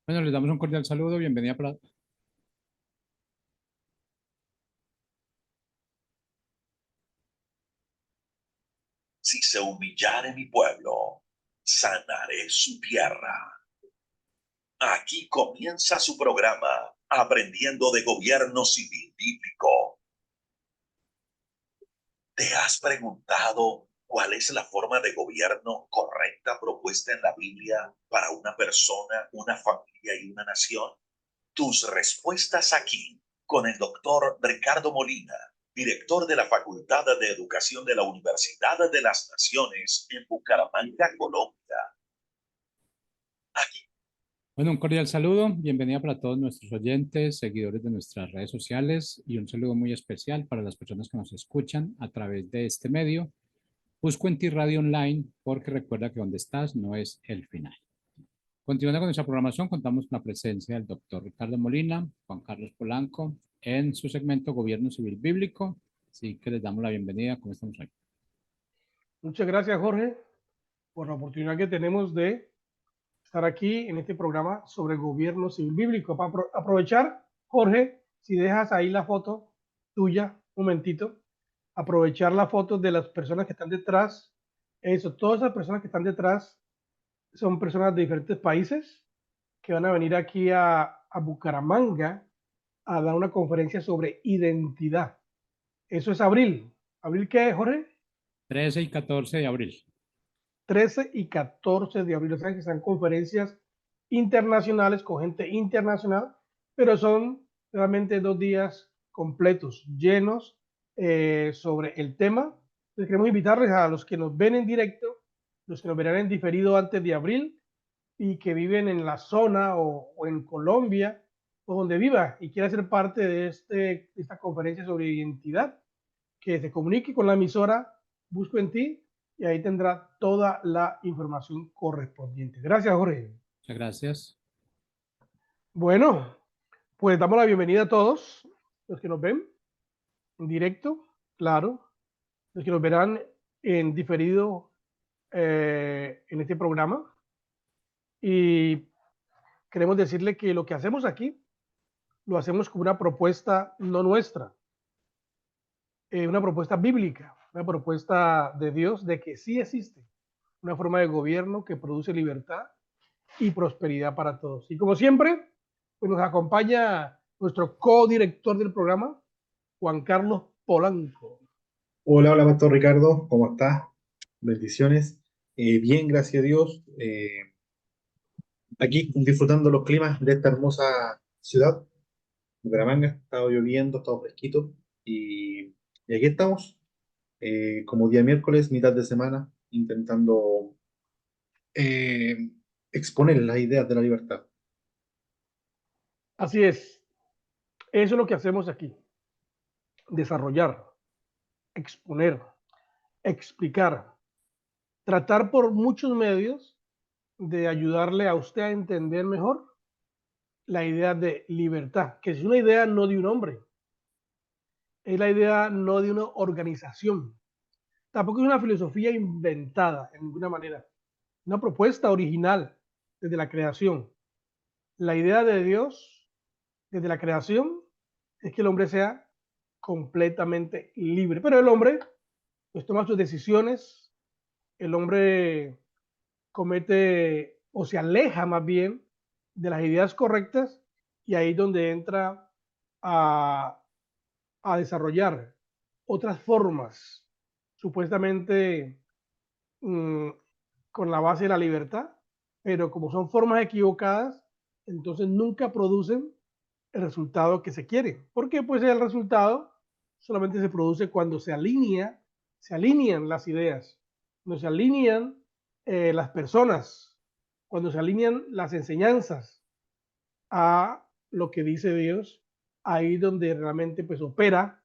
Bueno, les damos un cordial saludo, bienvenida para... Si se humillare mi pueblo, sanaré su tierra. Aquí comienza su programa, Aprendiendo de Gobierno Civil Bíblico. ¿Te has preguntado cuál es la forma de gobierno correcta propuesta en la Biblia para una persona, una familia y una nación? Tus respuestas aquí con el doctor Ricardo Molina, director de la Facultad de Educación de la Universidad de las Naciones en Bucaramanga, Colombia. Aquí. Bueno, un cordial saludo, bienvenida para todos nuestros oyentes, seguidores de nuestras redes sociales y un saludo muy especial para las personas que nos escuchan a través de este medio. Busco en ti Radio Online porque recuerda que donde estás no es el final. Continuando con nuestra programación, contamos con la presencia del doctor Ricardo Molina, Juan Carlos Polanco, en su segmento Gobierno Civil Bíblico. Así que les damos la bienvenida. ¿Cómo estamos hoy? Muchas gracias, Jorge, por la oportunidad que tenemos de estar aquí en este programa sobre gobierno civil bíblico. Para aprovechar, Jorge, si dejas ahí la foto tuya, un momentito, aprovechar la foto de las personas que están detrás. Eso, todas esas personas que están detrás son personas de diferentes países que van a venir aquí a Bucaramanga a dar una conferencia sobre identidad. Eso es abril. ¿Abril qué, Jorge? 13 y 14 de abril. 13 y 14 de abril. O sea que están conferencias internacionales con gente internacional, pero son realmente 2 días completos, llenos sobre el tema. Entonces queremos invitarles a los que nos ven en directo, los que nos verán en diferido antes de abril y que viven en la zona o en Colombia o donde viva y quiera ser parte de esta conferencia sobre identidad, que se comunique con la emisora Busco en Ti y ahí tendrá toda la información correspondiente. Gracias, Jorge. Muchas gracias. Bueno, pues damos la bienvenida a todos los que nos ven en directo, claro, los que nos verán en diferido en este programa. Y queremos decirle que lo que hacemos aquí lo hacemos como una propuesta no nuestra, una propuesta bíblica, una propuesta de Dios de que sí existe una forma de gobierno que produce libertad y prosperidad para todos. Y como siempre, pues nos acompaña nuestro codirector del programa, Juan Carlos Polanco. Hola, hola, Pastor Ricardo, ¿cómo estás? Bendiciones. Bien, gracias a Dios. Aquí disfrutando los climas de esta hermosa ciudad, Bucaramanga. Ha estado lloviendo, ha estado fresquito y aquí estamos, como día miércoles, mitad de semana, intentando eh, exponer las ideas de la libertad. Así es, eso es lo que hacemos aquí, desarrollar, exponer, explicar, tratar por muchos medios de ayudarle a usted a entender mejor la idea de libertad, que es una idea no de un hombre, es la idea no de una organización, tampoco es una filosofía inventada en ninguna manera, una propuesta original desde la creación. La idea de Dios desde la creación es que el hombre sea completamente libre, pero el hombre pues toma sus decisiones, el hombre comete o se aleja más bien de las ideas correctas y ahí es donde entra a, a desarrollar otras formas supuestamente mmm, con la base de la libertad, pero como son formas equivocadas, entonces nunca producen el resultado que se quiere, porque pues el resultado solamente se produce cuando se alinean las ideas, cuando se alinean las personas, cuando se alinean las enseñanzas a lo que dice Dios, ahí donde realmente pues opera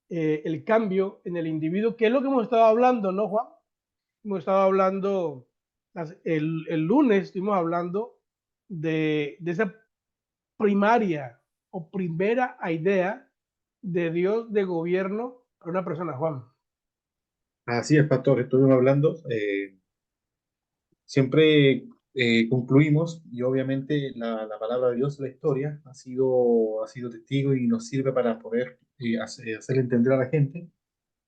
el cambio en el individuo, que es lo que hemos estado hablando, ¿no, Juan? Hemos estado hablando, el lunes estuvimos hablando de esa primaria o primera idea de Dios de gobierno para una persona, Juan. Así es, Pastor, estuvimos hablando. Siempre concluimos, y obviamente la palabra de Dios, la historia, ha sido testigo y nos sirve para poder hacer entender a la gente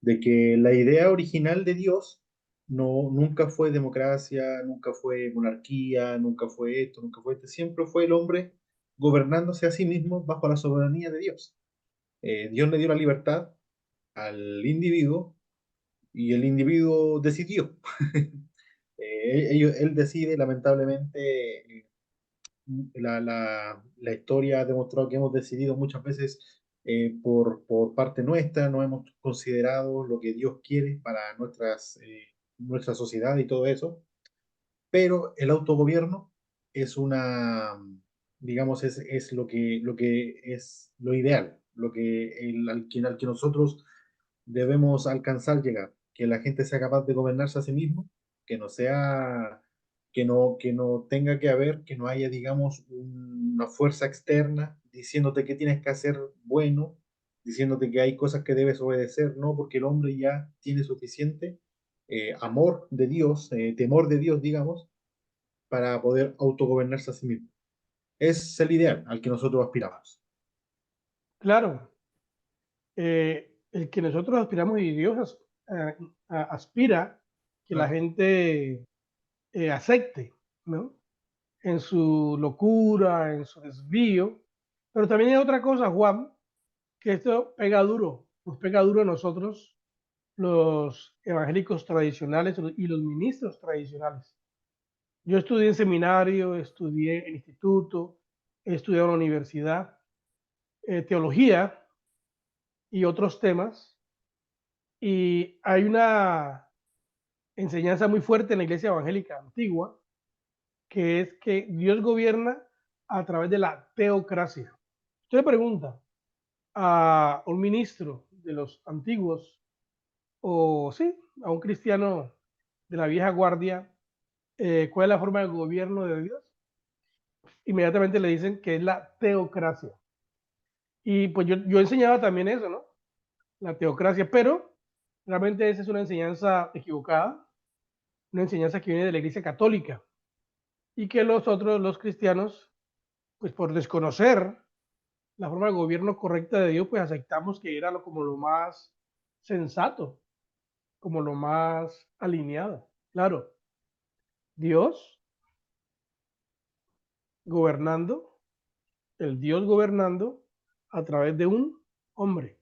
de que la idea original de Dios nunca fue democracia, nunca fue monarquía, nunca fue esto, nunca fue esto, siempre fue el hombre gobernándose a sí mismo bajo la soberanía de Dios. Dios le dio la libertad al individuo y el individuo decidió. Él decide, lamentablemente, la historia ha demostrado que hemos decidido muchas veces por parte nuestra, no hemos considerado lo que Dios quiere para nuestra sociedad y todo eso, pero el autogobierno es digamos, es lo que es lo ideal, lo que al que nosotros debemos alcanzar llegar, que la gente sea capaz de gobernarse a sí mismo, que no sea, que no tenga que haber, que no haya, digamos, una fuerza externa diciéndote que tienes que hacer bueno, diciéndote que hay cosas que debes obedecer, no, porque el hombre ya tiene suficiente amor de Dios, temor de Dios, digamos, para poder autogobernarse a sí mismo. Es el ideal al que nosotros aspiramos. Claro, el que nosotros aspiramos y Dios aspira que la Claro. gente acepte, ¿no? En su locura, en su desvío. Pero también hay otra cosa, Juan, que esto pega duro, nos pega duro a nosotros, los evangélicos tradicionales y los ministros tradicionales. Yo estudié en seminario, estudié en instituto, he estudiado en la universidad, teología y otros temas, y hay una enseñanza muy fuerte en la iglesia evangélica antigua, que es que Dios gobierna a través de la teocracia. Usted le pregunta a un ministro de los antiguos, o sí, a un cristiano de la vieja guardia, cuál es la forma de gobierno de Dios, inmediatamente le dicen que es la teocracia. Y pues yo enseñaba también eso, ¿no? La teocracia, pero realmente esa es una enseñanza equivocada, una enseñanza que viene de la Iglesia Católica y que los otros, los cristianos, pues por desconocer la forma de gobierno correcta de Dios, pues aceptamos que era como lo más sensato, como lo más alineado. Claro, Dios gobernando, el Dios gobernando a través de un hombre.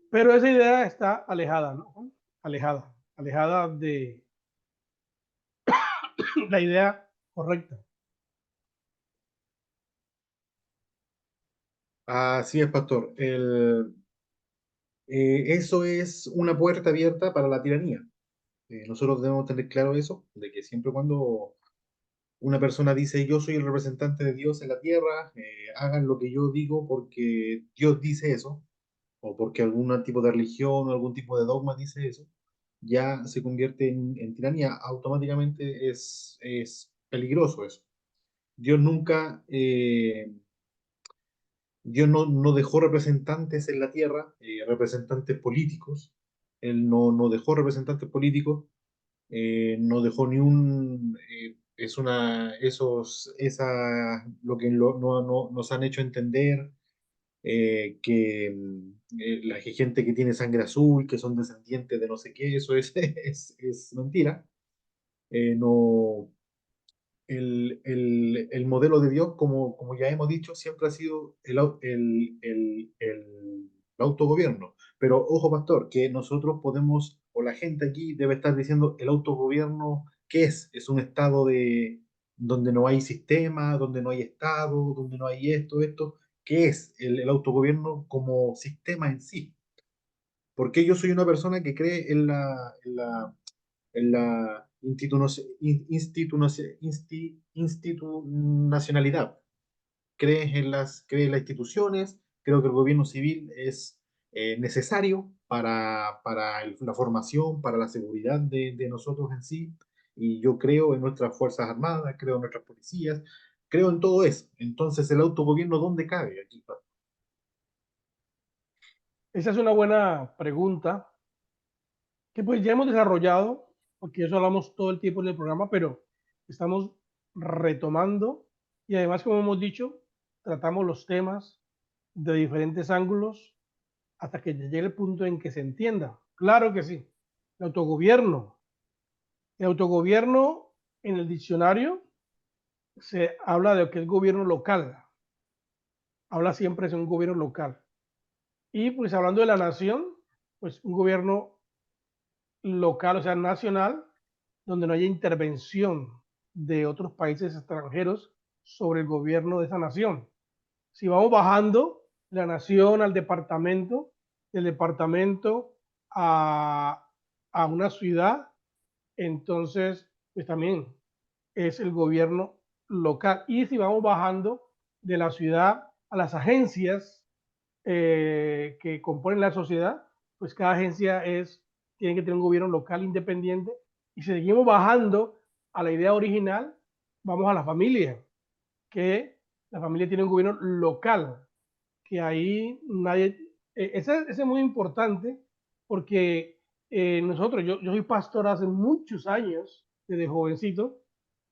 Pero esa idea está alejada, ¿no? Alejada de la idea correcta. Así es, pastor. Eso es una puerta abierta para la tiranía. Nosotros debemos tener claro eso, de que siempre cuando una persona dice yo soy el representante de Dios en la tierra, hagan lo que yo digo porque Dios dice eso, o porque algún tipo de religión o algún tipo de dogma dice eso, ya se convierte en tiranía. Automáticamente es peligroso eso. Dios nunca, Dios no dejó representantes en la tierra, representantes políticos. Él no dejó representantes políticos, no dejó ni un... es una... lo que nos han hecho entender, que la gente que tiene sangre azul, que son descendientes de no sé qué, eso es mentira. No, el modelo de Dios, como ya hemos dicho, siempre ha sido el autogobierno. Pero ojo, pastor, que nosotros podemos, o la gente aquí debe estar diciendo, el autogobierno, ¿qué es? Es un estado donde no hay sistema, donde no hay estado, donde no hay esto. ¿Qué es el autogobierno como sistema en sí? Porque yo soy una persona que cree en la institucionalidad. Cree en las instituciones, creo que el gobierno civil es necesario para la formación, para la seguridad de nosotros en sí, y yo creo en nuestras Fuerzas Armadas, creo en nuestras policías, creo en todo eso. Entonces, ¿el autogobierno dónde cabe aquí? Esa es una buena pregunta que pues ya hemos desarrollado, porque eso hablamos todo el tiempo en el programa, pero estamos retomando y además, como hemos dicho, tratamos los temas de diferentes ángulos hasta que llegue el punto en que se entienda. Claro que sí. El autogobierno. El autogobierno en el diccionario se habla de que es gobierno local. Habla siempre de un gobierno local. Y pues hablando de la nación, pues un gobierno local, o sea, nacional, donde no haya intervención de otros países extranjeros sobre el gobierno de esa nación. Si vamos bajando de la nación al departamento, del departamento a una ciudad, entonces pues también es el gobierno local. Y si vamos bajando de la ciudad a las agencias que componen la sociedad, pues cada agencia tiene que tener un gobierno local independiente. Y si seguimos bajando a la idea original, vamos a la familia, que la familia tiene un gobierno local, que ahí nadie... ese es muy importante porque nosotros, yo soy pastor hace muchos años, desde jovencito,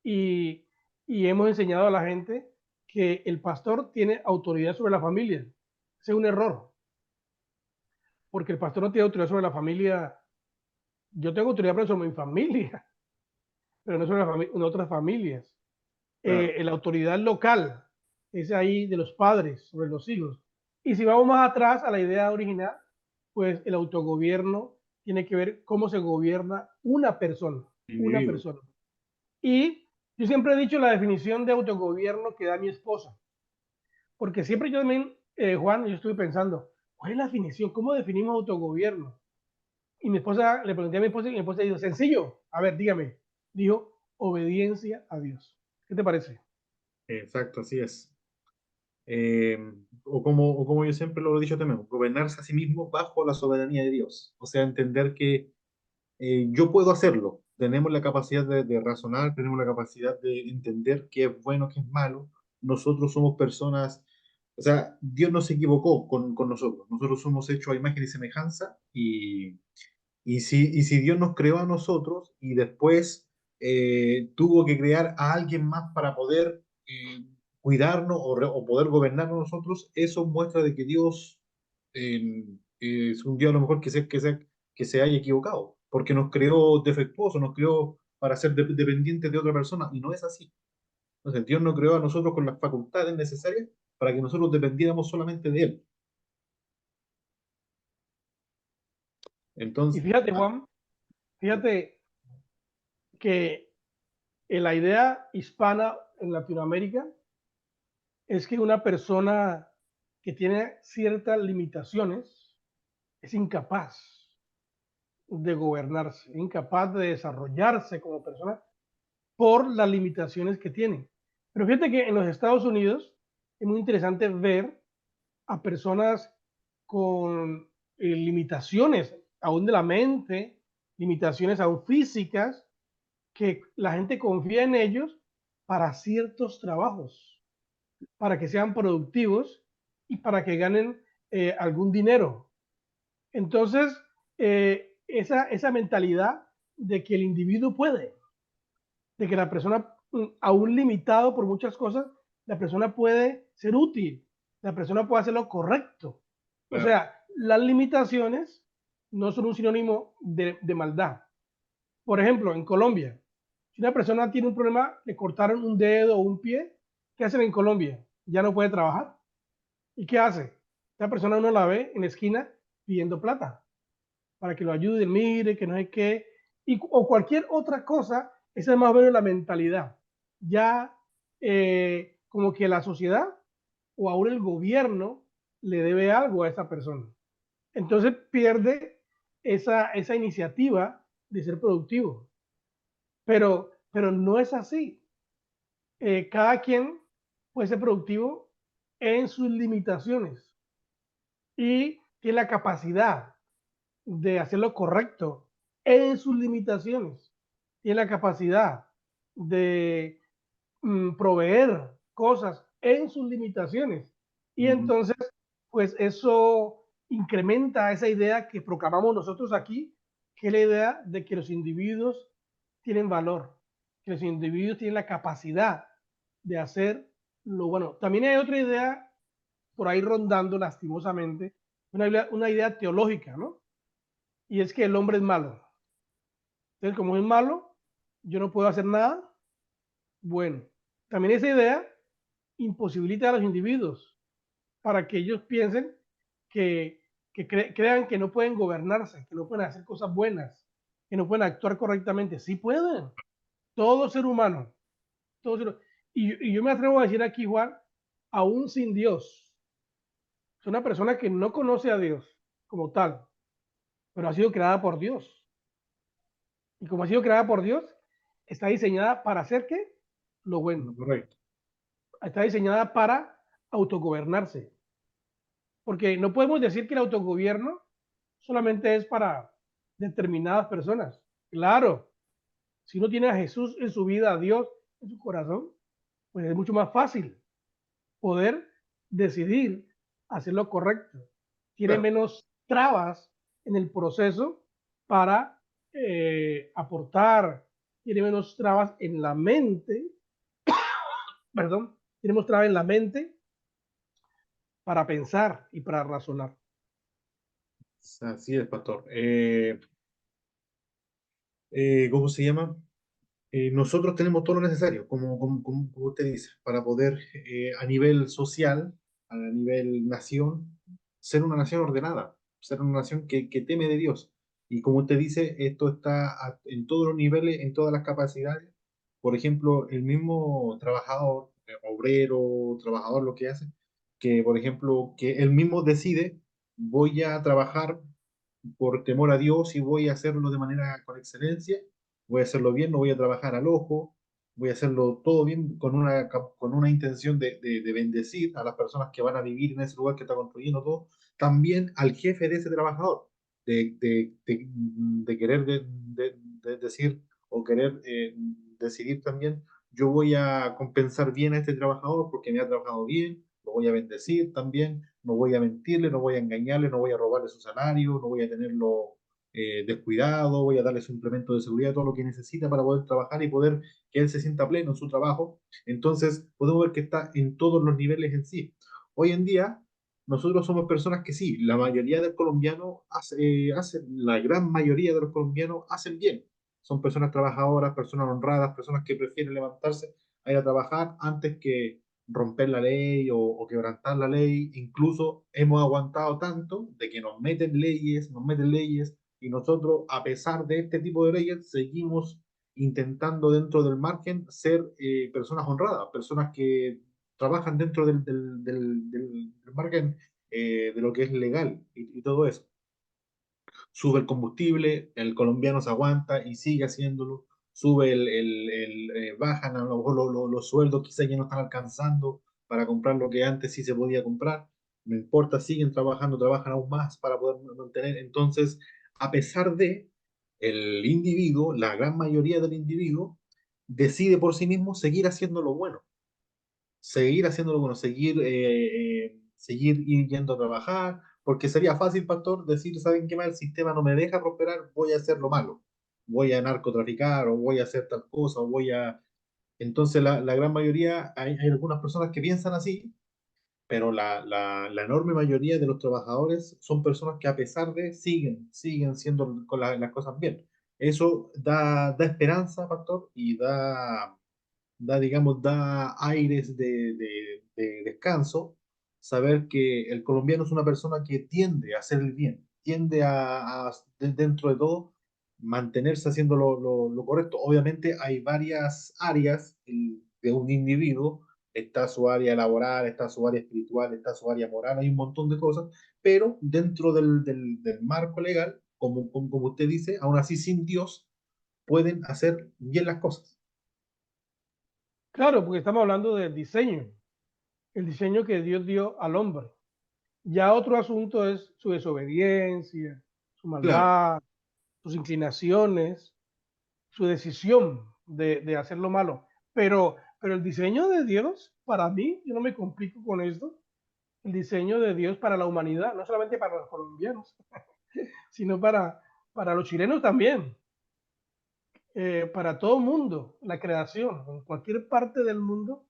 y, y hemos enseñado a la gente que el pastor tiene autoridad sobre la familia. Ese es un error, porque el pastor no tiene autoridad sobre la familia. Yo tengo autoridad sobre mi familia, pero no sobre otras familias. Claro. La autoridad local es ahí de los padres sobre los hijos. Y si vamos más atrás a la idea original, pues el autogobierno tiene que ver cómo se gobierna una persona, una Individuo. persona. Y yo siempre he dicho la definición de autogobierno que da mi esposa, porque siempre yo también, Juan, yo estuve pensando, ¿cuál es la definición? ¿Cómo definimos autogobierno? Y mi esposa, le pregunté a mi esposa y mi esposa dijo, sencillo, a ver, dígame, dijo, obediencia a Dios. ¿Qué te parece? Exacto, así es. Eh, o como yo siempre lo he dicho también, gobernarse a sí mismo bajo la soberanía de Dios. O sea, entender que yo puedo hacerlo. Tenemos la capacidad de razonar, tenemos la capacidad de entender qué es bueno, qué es malo. Nosotros somos personas, o sea, Dios no se equivocó con nosotros. Nosotros somos hechos a imagen y semejanza y si Dios nos creó a nosotros y después tuvo que crear a alguien más para poder cuidarnos o poder gobernarnos nosotros, eso muestra de que Dios es un Dios a lo mejor que se haya equivocado, porque nos creó defectuosos, nos creó para ser dependientes de otra persona, y no es así. Entonces, Dios nos creó a nosotros con las facultades necesarias para que nosotros dependiéramos solamente de Él. Y Entonces, fíjate, Juan, fíjate que la idea hispana en Latinoamérica es que una persona que tiene ciertas limitaciones es incapaz de gobernarse, incapaz de desarrollarse como persona por las limitaciones que tiene. Pero fíjate que en los Estados Unidos es muy interesante ver a personas con limitaciones aún de la mente, limitaciones aún físicas, que la gente confía en ellos para ciertos trabajos, para que sean productivos y para que ganen algún dinero. Entonces, esa mentalidad de que el individuo puede, de que la persona, aún limitado por muchas cosas, la persona puede ser útil, la persona puede hacer lo correcto. O claro, sea, las limitaciones no son un sinónimo de maldad. Por ejemplo, en Colombia, si una persona tiene un problema, le cortaron un dedo o un pie, ¿qué hacen en Colombia? Ya no puede trabajar. ¿Y qué hace? Esta persona uno la ve en la esquina pidiendo plata para que lo ayuden, mire, que no hay qué, o cualquier otra cosa. Esa es más o menos la mentalidad. Ya como que la sociedad o aún el gobierno le debe algo a esa persona. Entonces pierde esa iniciativa de ser productivo. Pero no es así. Cada quien puede ser productivo en sus limitaciones y tiene la capacidad de hacer lo correcto en sus limitaciones. Tiene la capacidad de proveer cosas en sus limitaciones. Y ujú, entonces, pues eso incrementa esa idea que proclamamos nosotros aquí, que es la idea de que los individuos tienen valor, que los individuos tienen la capacidad de hacer lo bueno. También hay otra idea por ahí rondando lastimosamente, una idea teológica, ¿no? Y es que el hombre es malo. Entonces, como es malo, yo no puedo hacer nada bueno. También esa idea imposibilita a los individuos para que ellos piensen que crean que no pueden gobernarse, que no pueden hacer cosas buenas, que no pueden actuar correctamente. Sí pueden. Todo ser humano. Todo ser, y yo me atrevo a decir aquí, Juan, aún sin Dios, es una persona que no conoce a Dios como tal, pero ha sido creada por Dios. Y como ha sido creada por Dios, está diseñada para hacer ¿qué? Lo bueno. Correcto. Está diseñada para autogobernarse. Porque no podemos decir que el autogobierno solamente es para determinadas personas. Claro, si uno tiene a Jesús en su vida, a Dios en su corazón, pues es mucho más fácil poder decidir hacer lo correcto. Tiene Claro. menos trabas en el proceso para aportar, tiene menos trabas en la mente, perdón, tiene menos trabas en la mente para pensar y para razonar. Así es, pastor. ¿Cómo se llama? Nosotros tenemos todo lo necesario, como usted dice, para poder a nivel social, a nivel nación, ser una nación ordenada, ser una nación que teme de Dios. Y como usted dice, esto está en todos los niveles, en todas las capacidades. Por ejemplo, el mismo trabajador, obrero, trabajador, lo que hace, que por ejemplo, que él mismo decide, voy a trabajar por temor a Dios y voy a hacerlo de manera con excelencia, voy a hacerlo bien, no voy a trabajar al ojo, voy a hacerlo todo bien con una intención de bendecir a las personas que van a vivir en ese lugar que está construyendo todo, también al jefe de ese trabajador, de querer decir o querer decidir también, yo voy a compensar bien a este trabajador porque me ha trabajado bien, lo voy a bendecir también, no voy a mentirle, no voy a engañarle, no voy a robarle su salario, no voy a tenerlo descuidado, voy a darle suplemento de seguridad, todo lo que necesita para poder trabajar y poder que él se sienta pleno en su trabajo. Entonces, podemos ver que está en todos los niveles en sí. Hoy en día, nosotros somos personas que sí, la mayoría de los colombianos la gran mayoría de los colombianos hacen bien. Son personas trabajadoras, personas honradas, personas que prefieren levantarse a ir a trabajar antes que romper la ley o quebrantar la ley. Incluso hemos aguantado tanto de que nos meten leyes, y nosotros, a pesar de este tipo de leyes, seguimos intentando dentro del margen ser personas honradas, personas que trabajan dentro del margen de lo que es legal y todo eso. Sube el combustible, el colombiano se aguanta y sigue haciéndolo, sube bajan a lo mejor los sueldos, quizás ya no están alcanzando para comprar lo que antes sí se podía comprar, no importa, siguen trabajando, trabajan aún más para poder mantener. Entonces, a pesar de el individuo, la gran mayoría del individuo, decide por sí mismo seguir haciendo lo bueno, seguir haciéndolo bueno, seguir yendo a trabajar, porque sería fácil, pastor, decir, ¿saben qué más? El sistema no me deja prosperar, voy a hacer lo malo, voy a narcotraficar o voy a hacer tal cosa o voy a... Entonces la gran mayoría, hay algunas personas que piensan así, pero la enorme mayoría de los trabajadores son personas que a pesar de siguen siendo con las cosas bien. Eso da esperanza, pastor, y digamos, da aires de descanso, saber que el colombiano es una persona que tiende a hacer el bien, tiende dentro de todo, mantenerse haciendo lo correcto. Obviamente hay varias áreas de un individuo, está su área laboral, está su área espiritual, está su área moral, hay un montón de cosas, pero dentro del marco legal, como usted dice, aún así sin Dios, pueden hacer bien las cosas. Claro, porque estamos hablando del diseño, el diseño que Dios dio al hombre. Ya otro asunto es su desobediencia, su Claro. maldad, sus inclinaciones, su decisión de hacer lo malo. Pero el diseño de Dios, para mí, yo no me complico con esto, el diseño de Dios para la humanidad, no solamente para los colombianos, sino para los chilenos también. para todo el mundo, la creación, en cualquier parte del mundo,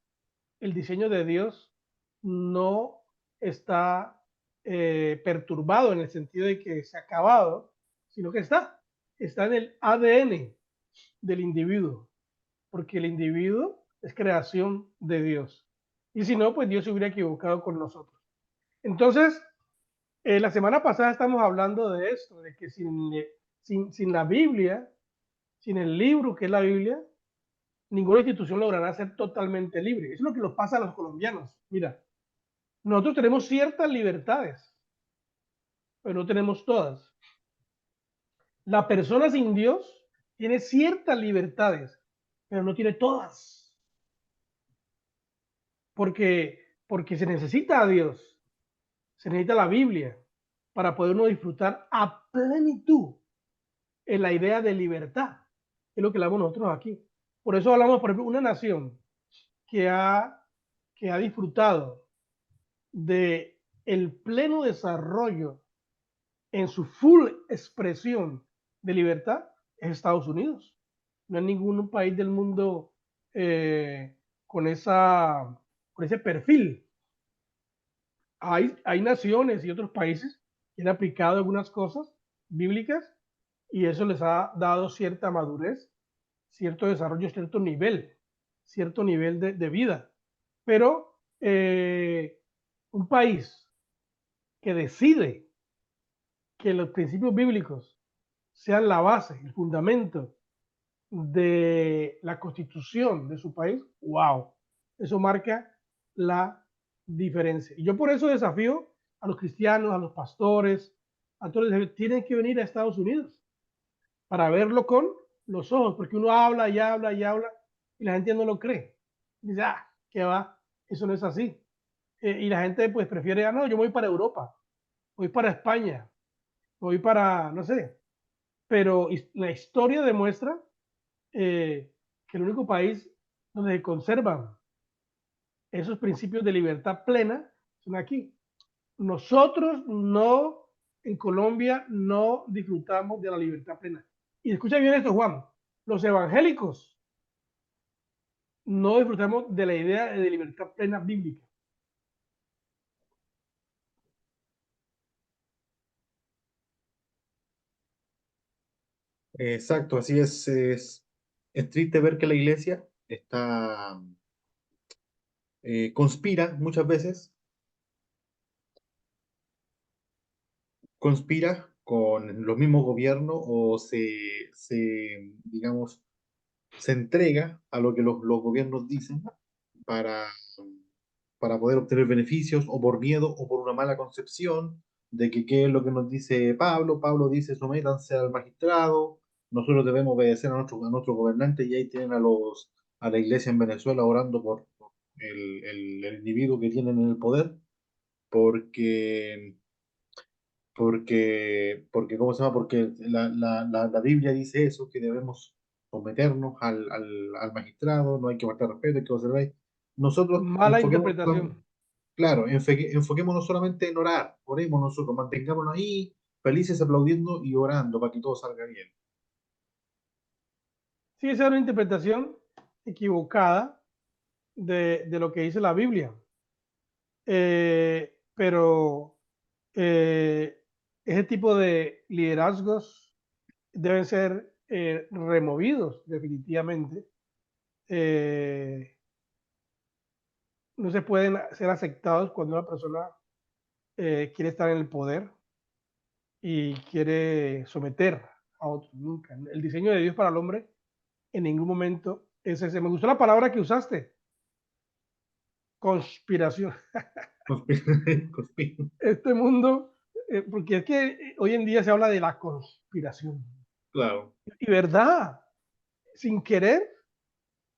el diseño de Dios no está perturbado en el sentido de que se ha acabado, sino que está en el ADN del individuo, porque el individuo es creación de Dios. Y si no, pues Dios se hubiera equivocado con nosotros. Entonces, la semana pasada estamos hablando de esto, de que sin la Biblia, sin el libro que es la Biblia, ninguna institución logrará ser totalmente libre. Eso es lo que nos pasa a los colombianos. Mira, nosotros tenemos ciertas libertades, pero no tenemos todas. La persona sin Dios tiene ciertas libertades, pero no tiene todas. Porque se necesita a Dios, se necesita la Biblia para poder uno disfrutar a plenitud en la idea de libertad. Es lo que hablamos nosotros aquí. Por eso hablamos, por ejemplo, una nación que ha disfrutado de el pleno desarrollo en su full expresión de libertad es Estados Unidos. No hay ningún país del mundo con, con ese perfil. Hay naciones y otros países que han aplicado algunas cosas bíblicas y eso les ha dado cierta madurez, cierto desarrollo, cierto nivel de vida. Pero un país que decide que los principios bíblicos sean la base, el fundamento de la constitución de su país, wow, eso marca la diferencia. Y yo por eso desafío a los cristianos, a los pastores, a todos, tienen que venir a Estados Unidos para verlo con los ojos, porque uno habla y habla y habla y la gente no lo cree. Dice, ¿qué va? Eso no es así. Y la gente pues prefiere, no, yo voy para Europa, voy para España, voy para, no sé, pero la historia demuestra que el único país donde se conservan esos principios de libertad plena son aquí. Nosotros no, en Colombia, no disfrutamos de la libertad plena. Y escucha bien esto, Juan, los evangélicos no disfrutamos de la idea de libertad plena bíblica. Exacto, así es triste ver que la iglesia está, conspira muchas veces, conspira con los mismos gobiernos o digamos, se entrega a lo que los gobiernos dicen para, para poder obtener beneficios o por miedo o por una mala concepción de que qué es lo que nos dice Pablo. Pablo dice sométanse al magistrado, nosotros debemos obedecer a nuestros gobernantes y ahí tienen a la iglesia en Venezuela orando por el individuo que tienen en el poder porque ¿cómo se llama? Porque la Biblia dice eso, que debemos someternos al magistrado, no hay que faltar respeto, hay que observar. Nosotros Mala interpretación. claro, enfoquémonos solamente en orar, oremos nosotros, mantengámonos ahí felices, aplaudiendo y orando para que todo salga bien. Sí, esa es una interpretación equivocada de lo que dice la Biblia. Pero ese tipo de liderazgos deben ser removidos definitivamente. No se pueden ser aceptados cuando una persona quiere estar en el poder y quiere someter a otros. Nunca. El diseño de Dios para el hombre en ningún momento es ese. Me gustó la palabra que usaste, conspiración. Este mundo, porque es que hoy en día se habla de la conspiración. Claro. Y verdad, sin querer,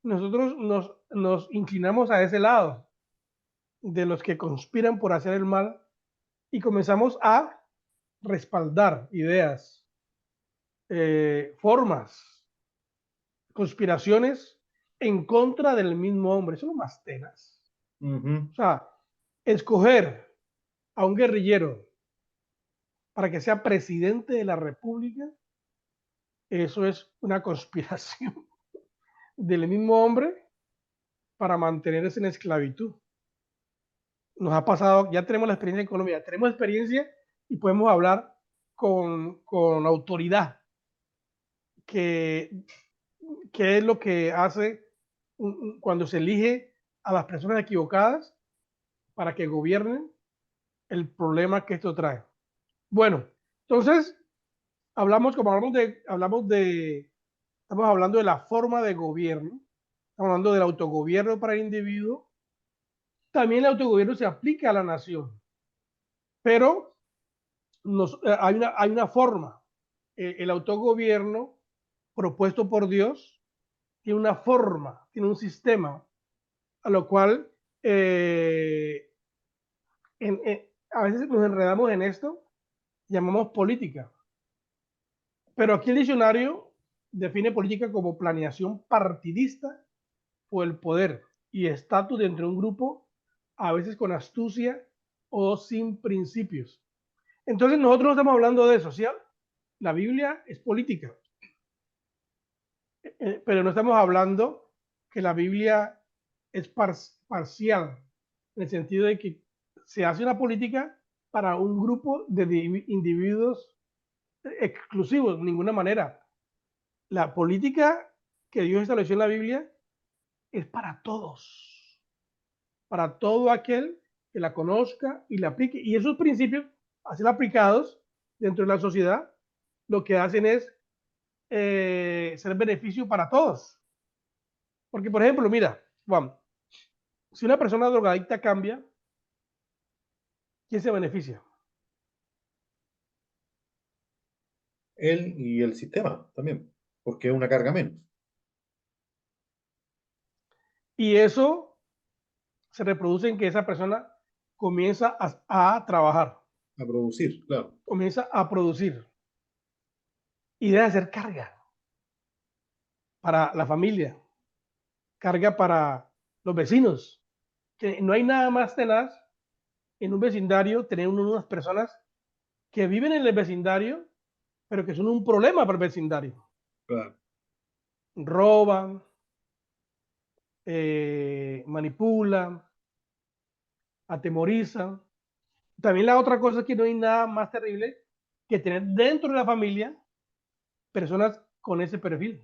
nosotros nos inclinamos a ese lado de los que conspiran por hacer el mal y comenzamos a respaldar ideas, formas, conspiraciones en contra del mismo hombre. Eso es lo más tenaz. Ujú. O sea, escoger a un guerrillero para que sea presidente de la República eso es una conspiración del mismo hombre para mantenerse en esclavitud. Nos ha pasado, ya tenemos la experiencia en Colombia, tenemos experiencia y podemos hablar con autoridad que qué es lo que hace cuando se elige a las personas equivocadas para que gobiernen, el problema que esto trae. Bueno, entonces estamos hablando de la forma de gobierno, estamos hablando del autogobierno para el individuo. También el autogobierno se aplica a la nación, pero hay una forma. El autogobierno propuesto por Dios tiene una forma, tiene un sistema, a lo cual a veces nos enredamos en esto, llamamos política. Pero aquí el diccionario define política como planeación partidista por el poder y estatus dentro de un grupo, a veces con astucia o sin principios. Entonces nosotros no estamos hablando de eso, ¿sí? La Biblia es política, pero no estamos hablando que la Biblia es parcial, en el sentido de que se hace una política para un grupo de individuos exclusivos, de ninguna manera. La política que Dios estableció en la Biblia es para todos, para todo aquel que la conozca y la aplique. Y esos principios, al ser aplicados dentro de la sociedad, lo que hacen es ser beneficio para todos. Porque, por ejemplo, mira, Juan, si una persona drogadicta cambia, ¿quién se beneficia? Él y el sistema también, porque es una carga menos Y eso se reproduce en que esa persona comienza a trabajar, a producir, claro. comienza a producir y deja de ser carga para la familia, carga para los vecinos. Que no hay nada más tenaz en un vecindario tener unas personas que viven en el vecindario, pero que son un problema para el vecindario. Claro. Roban, manipulan, atemorizan. También la otra cosa es que no hay nada más terrible que tener dentro de la familia personas con ese perfil.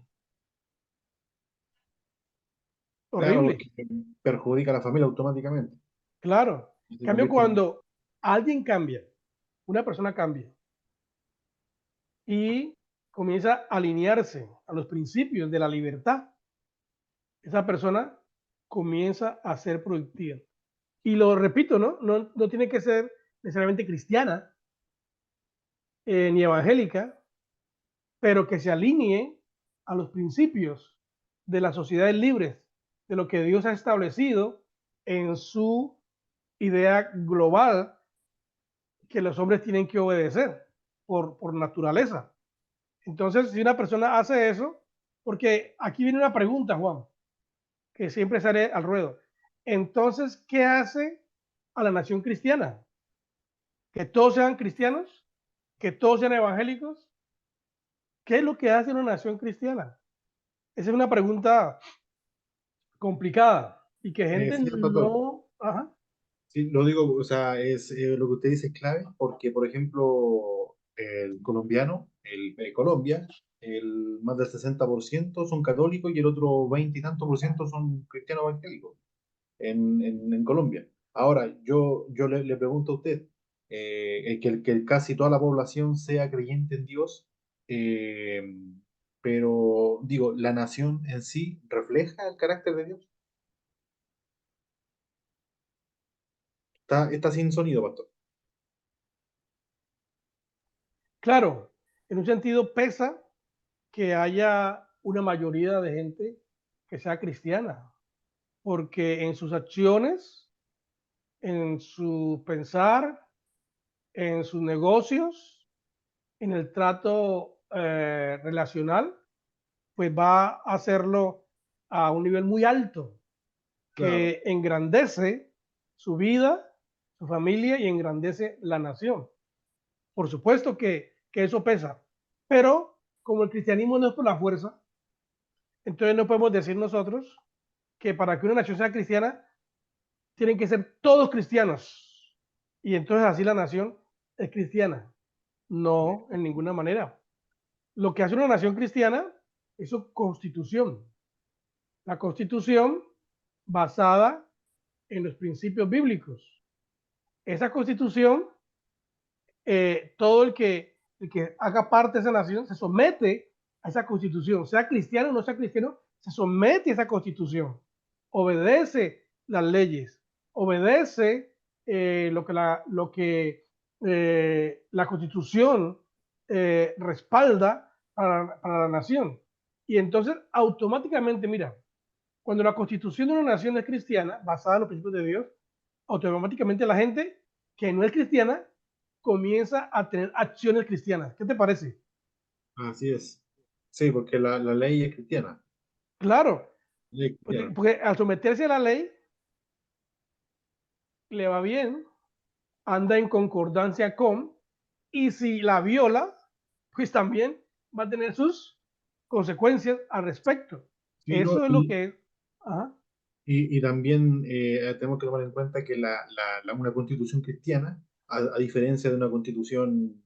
Claro, Horrible, porque perjudica a la familia automáticamente. claro. Se En cambio, convierte en cuando alguien cambia, una persona cambia y comienza a alinearse a los principios de la libertad, esa persona comienza a ser productiva. Y lo repito, no tiene que ser necesariamente cristiana ni evangélica, pero que se alinee a los principios de las sociedades libres, de lo que Dios ha establecido en su idea global que los hombres tienen que obedecer por naturaleza. Entonces, si una persona hace eso, porque aquí viene una pregunta, Juan, que siempre sale al ruedo. Entonces, ¿qué hace a la nación cristiana? ¿Que todos sean cristianos? ¿Que todos sean evangélicos? ¿Qué es lo que hace una nación cristiana? Esa es una pregunta complicada y que gente cierto, pastor. no... Ajá, Sí, lo digo, o sea, es lo que usted dice es clave, porque, por ejemplo, el colombiano, Colombia, el más del 60% son católicos y el otro 20 y tanto por ciento son cristianos evangélicos en Colombia. Ahora, yo le pregunto a usted, que casi toda la población sea creyente en Dios, eh, pero digo, ¿la nación en sí refleja el carácter de Dios? Está sin sonido, pastor. claro, en un sentido pesa que haya una mayoría de gente que sea cristiana, porque en sus acciones, en su pensar, en sus negocios, en el trato relacional, pues va a hacerlo a un nivel muy alto, Claro, que engrandece su vida, su familia y engrandece la nación. Por supuesto que eso pesa, pero como el cristianismo no es por la fuerza, entonces no podemos decir nosotros que para que una nación sea cristiana tienen que ser todos cristianos. Y entonces así la nación es cristiana. No, en ninguna manera. Lo que hace una nación cristiana es su constitución. La constitución basada en los principios bíblicos. Esa constitución, todo el que haga parte de esa nación se somete a esa constitución, sea cristiano o no sea cristiano, se somete a esa constitución, obedece las leyes, obedece lo que la constitución respalda para la nación. Y entonces automáticamente, mira, cuando la constitución de una nación es cristiana, basada en los principios de Dios, automáticamente la gente que no es cristiana comienza a tener acciones cristianas. ¿Qué te parece? Así es. Sí, porque la ley es cristiana. Claro, Ley porque, cristiana. porque al someterse a la ley le va bien, anda en concordancia con, y si la viola, pues también va a tener sus consecuencias al respecto. Sí, ¿no? Eso es lo que es. Ajá. Y también tenemos que tomar en cuenta que una constitución cristiana, a diferencia de una constitución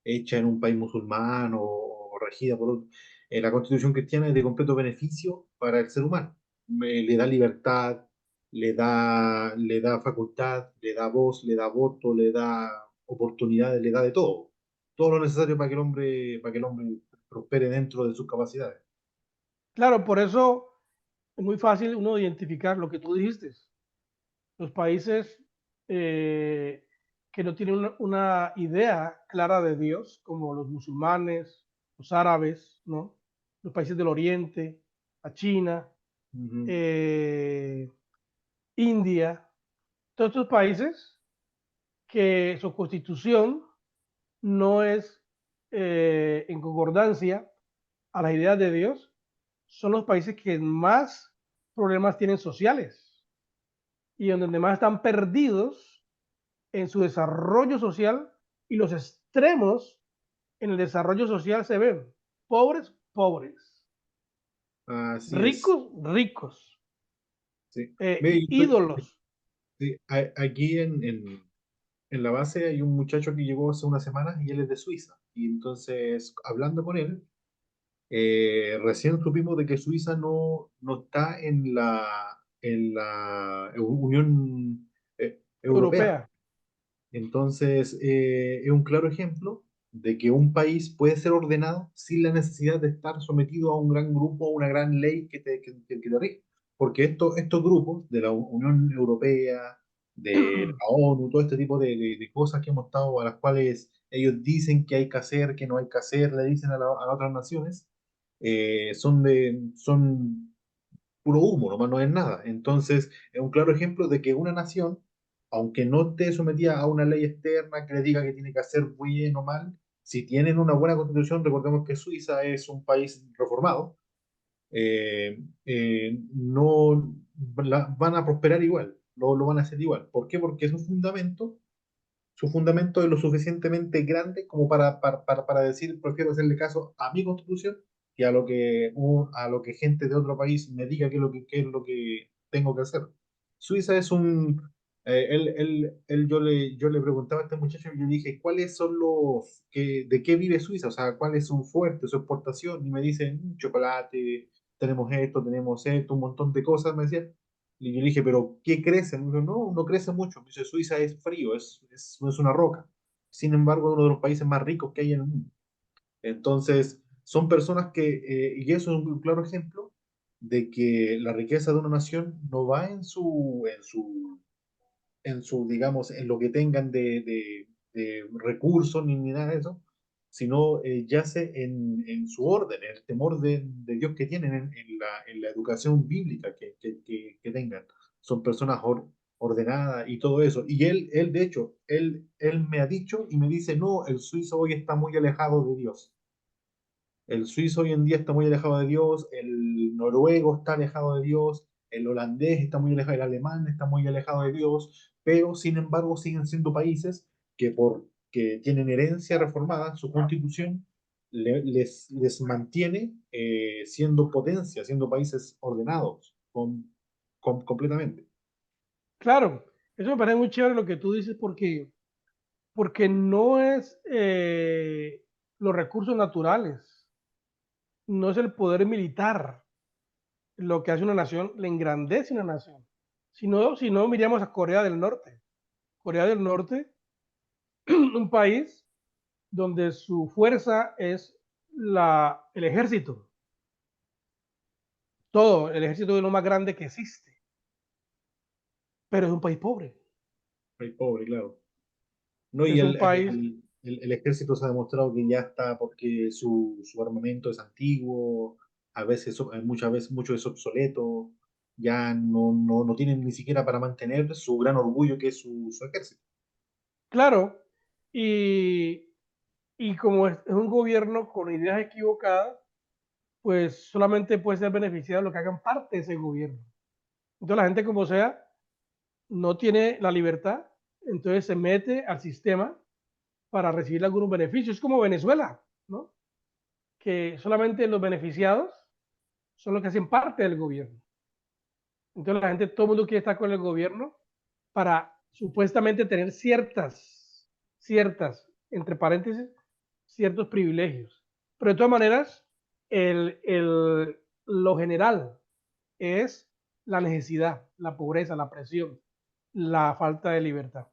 hecha en un país musulmán o regida por otro, la constitución cristiana es de completo beneficio para el ser humano. Le da libertad, le da facultad, le da voz, le da voto, le da oportunidades, le da de todo. Todo lo necesario para que el hombre prospere dentro de sus capacidades. Claro, por eso es muy fácil uno identificar lo que tú dijiste. Los países que no tienen una idea clara de Dios, como los musulmanes, los árabes, ¿no? Los países del Oriente, la China, Ujú. eh, India, todos estos países que su constitución no es en concordancia a las ideas de Dios, son los países que más problemas tienen sociales y donde más están perdidos en su desarrollo social, y los extremos en el desarrollo social se ven pobres, pobres, Así es. ricos, ricos, Sí. Mire, ídolos. sí, aquí en la base hay un muchacho que llegó hace unas semanas y él es de Suiza. Y entonces, hablando con él, recién supimos de que Suiza no está en la Unión Europea. Europea. Entonces, es un claro ejemplo de que un país puede ser ordenado sin la necesidad de estar sometido a un gran grupo, a una gran ley que te rige. Porque estos grupos de la Unión Europea, de la ONU, todo este tipo de cosas que hemos estado, a las cuales ellos dicen que hay que hacer, que no hay que hacer, le dicen a las otras naciones, son puro humo, nomás no es nada. Entonces, es un claro ejemplo de que una nación, aunque no esté sometida a una ley externa que le diga que tiene que hacer bien o mal, si tienen una buena constitución, recordemos que Suiza es un país reformado, no van a prosperar igual, lo van a hacer igual. ¿Por qué? Porque su fundamento es lo suficientemente grande como para decir, prefiero hacerle caso a mi constitución que a lo que gente de otro país me diga qué es lo que tengo que hacer. Suiza es yo le preguntaba a este muchacho y yo dije, ¿cuáles son de qué vive Suiza? O sea, ¿cuál es su fuerte, su exportación? Y me dicen, chocolate, tenemos esto, un montón de cosas, me decían. Y yo le dije, ¿pero qué crece? Me dijo, no, no crece mucho. Me dice, Suiza es frío, es una roca. Sin embargo, es uno de los países más ricos que hay en el mundo. Entonces, son personas y eso es un claro ejemplo de que la riqueza de una nación no va digamos, en lo que tengan de recursos ni nada de eso, sino yace en su orden, en el temor de Dios que tienen, en la educación bíblica que tengan. Son personas ordenadas y todo eso. Y de hecho, él me ha dicho y me dice, no, el suizo hoy está muy alejado de Dios. El suizo hoy en día está muy alejado de Dios, el noruego está alejado de Dios, el holandés está muy alejado, el alemán está muy alejado de Dios, pero sin embargo siguen siendo países que tienen herencia reformada, su constitución, les mantiene siendo potencia, siendo países ordenados completamente. Claro, eso me parece muy chévere lo que tú dices porque no es los recursos naturales, no es el poder militar lo que hace una nación, le engrandece una nación. Si no miramos a Corea del Norte. Corea del Norte, un país donde su fuerza es el ejército. Todo, el ejército es lo más grande que existe, pero es un país pobre. País pobre, claro. No, y Es un país, el ejército se ha demostrado que ya está porque su armamento es antiguo, a veces, muchas veces mucho es obsoleto, ya no tienen ni siquiera para mantener su gran orgullo que es su ejército. claro, y, y como es un gobierno con ideas equivocadas, pues solamente puede ser beneficiado lo que hagan parte de ese gobierno. Entonces la gente como sea no tiene la libertad, entonces se mete al sistema para recibir algunos beneficios. Es como Venezuela, ¿no? Que solamente los beneficiados son los que hacen parte del gobierno. Entonces la gente, todo el mundo quiere estar con el gobierno para supuestamente tener entre paréntesis, ciertos privilegios. Pero de todas maneras, lo general es la necesidad, la pobreza, la presión, la falta de libertad.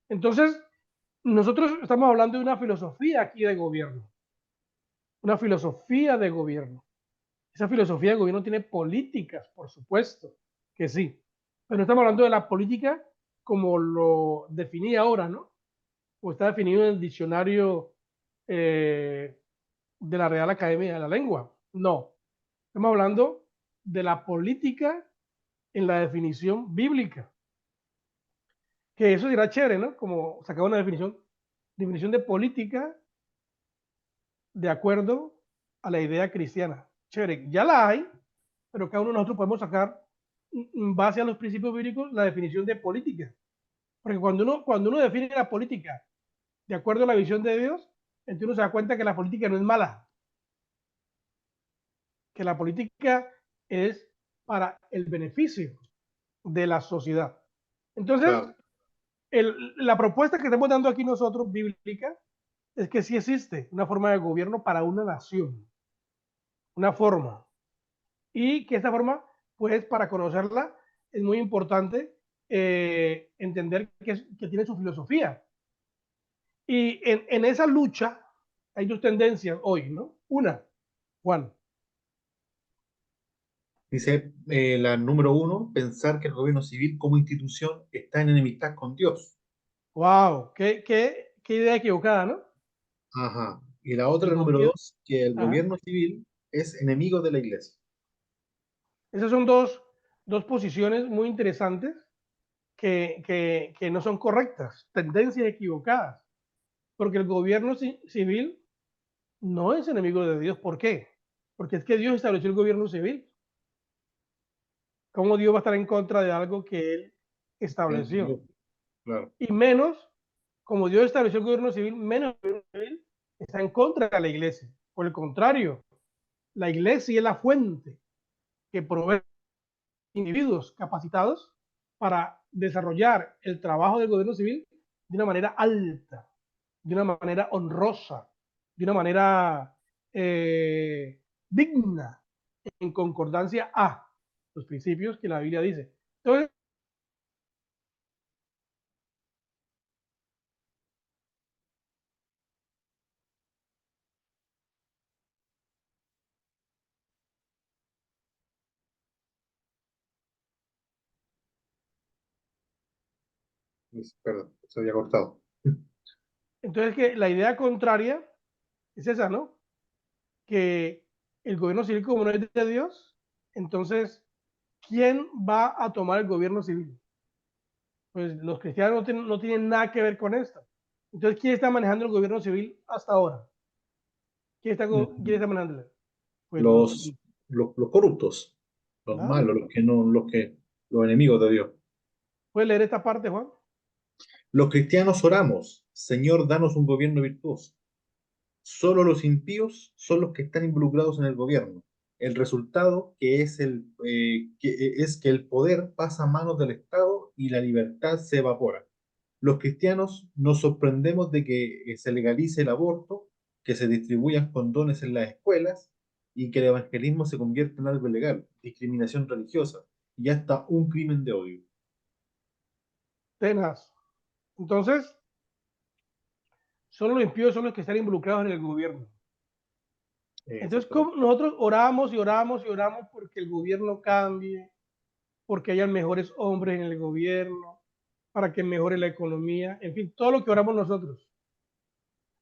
Entonces, nosotros estamos hablando de una filosofía aquí de gobierno, una filosofía de gobierno. Esa filosofía de gobierno tiene políticas, por supuesto, que sí, pero no estamos hablando de la política como lo definí ahora, ¿no? O está definido en el diccionario de la Real Academia de la Lengua. No, estamos hablando de la política en la definición bíblica, que eso dirá chévere, ¿no? Como sacar una definición de política de acuerdo a la idea cristiana. Chévere, ya la hay, pero cada uno de nosotros podemos sacar, en base a los principios bíblicos, la definición de política. Porque cuando uno define la política de acuerdo a la visión de Dios, entonces uno se da cuenta que la política no es mala, que la política es para el beneficio de la sociedad. Entonces, Claro. la propuesta que estamos dando aquí nosotros, bíblica, es que sí existe una forma de gobierno para una nación, una forma. Y que esta forma, pues para conocerla, es muy importante entender que tiene su filosofía. Y en esa lucha hay dos tendencias hoy, ¿no? Una, Juan. Dice la número uno, pensar que el gobierno civil como institución está en enemistad con Dios. ¡Wow! ¿Qué idea equivocada, ¿no? Ajá. Y la otra, El la número gobierno. dos, que el Ajá. gobierno civil es enemigo de la iglesia. Esas son dos posiciones muy interesantes que no son correctas, tendencias equivocadas, porque el gobierno civil no es enemigo de Dios. ¿Por qué? Porque es que Dios estableció el gobierno civil. ¿Cómo Dios va a estar en contra de algo que Él estableció? Dios, claro. Y menos, como Dios estableció el gobierno civil, menos el gobierno civil está en contra de la iglesia. Por el contrario, la iglesia es la fuente que provee individuos capacitados para desarrollar el trabajo del gobierno civil de una manera alta, de una manera honrosa, de una manera digna, en concordancia a los principios que la Biblia dice. Entonces, Perdón, se había cortado. entonces que la idea contraria es esa, ¿no? Que el gobierno civil, como no es de Dios, entonces, ¿quién va a tomar el gobierno civil? Pues los cristianos no tienen nada que ver con esto. Entonces, ¿quién está manejando el gobierno civil hasta ahora? ¿Quién está manejándolo? Pues Los, los corruptos, los claro. malos, los enemigos de Dios. ¿Puedes leer esta parte, Juan? Los cristianos oramos, Señor, danos un gobierno virtuoso. Solo los impíos son los que están involucrados en el gobierno. El resultado es que el poder pasa a manos del Estado y la libertad se evapora. Los cristianos nos sorprendemos de que se legalice el aborto, que se distribuyan condones en las escuelas y que el evangelismo se convierta en algo ilegal, discriminación religiosa y hasta un crimen de odio. Tenaz. Entonces, solo los impíos son los que están involucrados en el gobierno. Entonces, nosotros oramos y oramos y oramos porque el gobierno cambie, porque hayan mejores hombres en el gobierno, para que mejore la economía, en fin, todo lo que oramos nosotros.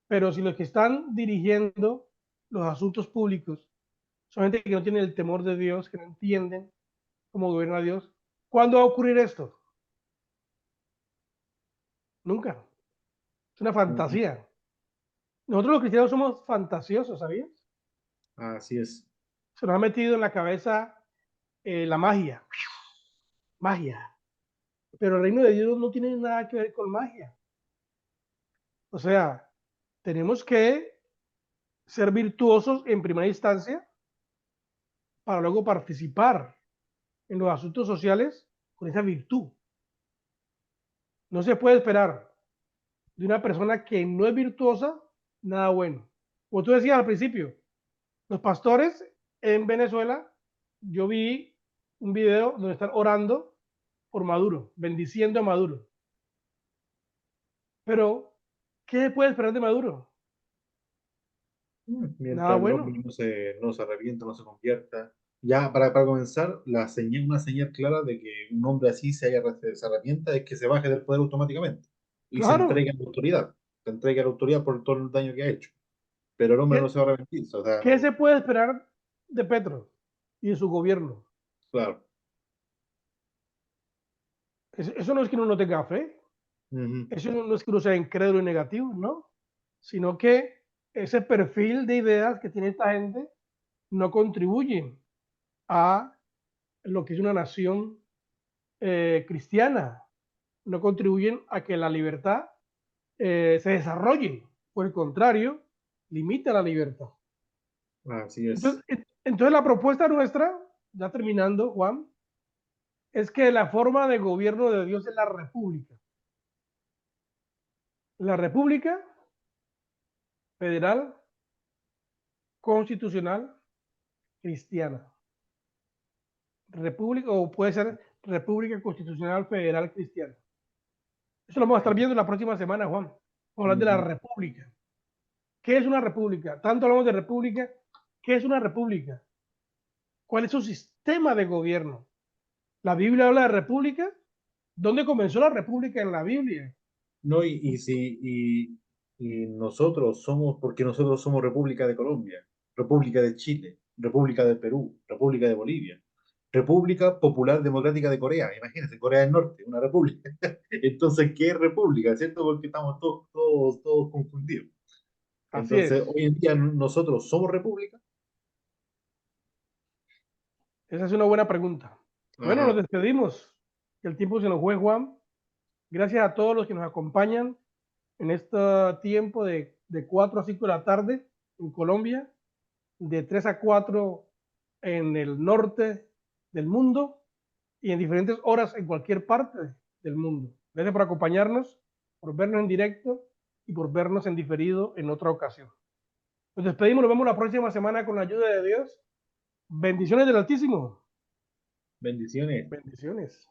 Pero si los que están dirigiendo los asuntos públicos son gente que no tiene el temor de Dios, que no entienden cómo gobierna Dios, ¿cuándo va a ocurrir esto? Nunca. Es una fantasía. Nosotros los cristianos somos fantasiosos, ¿sabías? Así es. Se nos ha metido en la cabeza la magia. Magia. Pero el reino de Dios no tiene nada que ver con magia. O sea, tenemos que ser virtuosos en primera instancia para luego participar en los asuntos sociales con esa virtud. No se puede esperar de una persona que no es virtuosa nada bueno. Como tú decías al principio, los pastores en Venezuela, yo vi un video donde están orando por Maduro, bendiciendo a Maduro. Pero, ¿qué se puede esperar de Maduro? Nada Mientras el hombre bueno. no se arrepienta, no se convierta. Ya, para comenzar, una señal clara de que un hombre así se arrepienta es que se baje del poder automáticamente y se Claro. entregue a la autoridad. Se entregue a la autoridad por todo el daño que ha hecho. Pero el hombre no ¿Qué, se va a arrepentir. O sea, qué no, se puede esperar de Petro y de su gobierno? claro. Eso no es que uno no tenga fe, Ujú. eso no es que uno sea incrédulo y negativo, ¿no? Sino que ese perfil de ideas que tiene esta gente no contribuye a lo que es una nación cristiana, no contribuyen a que la libertad se desarrolle. Por el contrario, limita la libertad. Así es. Entonces la propuesta nuestra, ya terminando, Juan, es que la forma de gobierno de Dios es la república. La república federal, constitucional, cristiana. República, o puede ser República Constitucional Federal Cristiana. Eso lo vamos a estar viendo la próxima semana, Juan. Vamos a hablar de la Ujú. república. ¿Qué es una república? Tanto hablamos de república. ¿Qué es una república? ¿Cuál es su sistema de gobierno? La Biblia habla de república. ¿Dónde comenzó la república en la Biblia? No, y nosotros somos, porque nosotros somos República de Colombia, República de Chile, República de Perú, República de Bolivia, República Popular Democrática de Corea. Imagínense, Corea del Norte, una república. Entonces, ¿qué es república? ¿Cierto? Porque estamos todos confundidos. Así Entonces, es. hoy en día nosotros somos república. Esa es una buena pregunta. Bueno, nos Ajá. despedimos. El tiempo se nos fue, Juan. Gracias a todos los que nos acompañan en este tiempo de 4 a 5 de la tarde en Colombia, de 3 a 4 en el norte del mundo y en diferentes horas en cualquier parte del mundo. Gracias por acompañarnos, por vernos en directo y por vernos en diferido en otra ocasión. Nos despedimos, nos vemos la próxima semana con la ayuda de Dios. Bendiciones del Altísimo. Bendiciones. Bendiciones.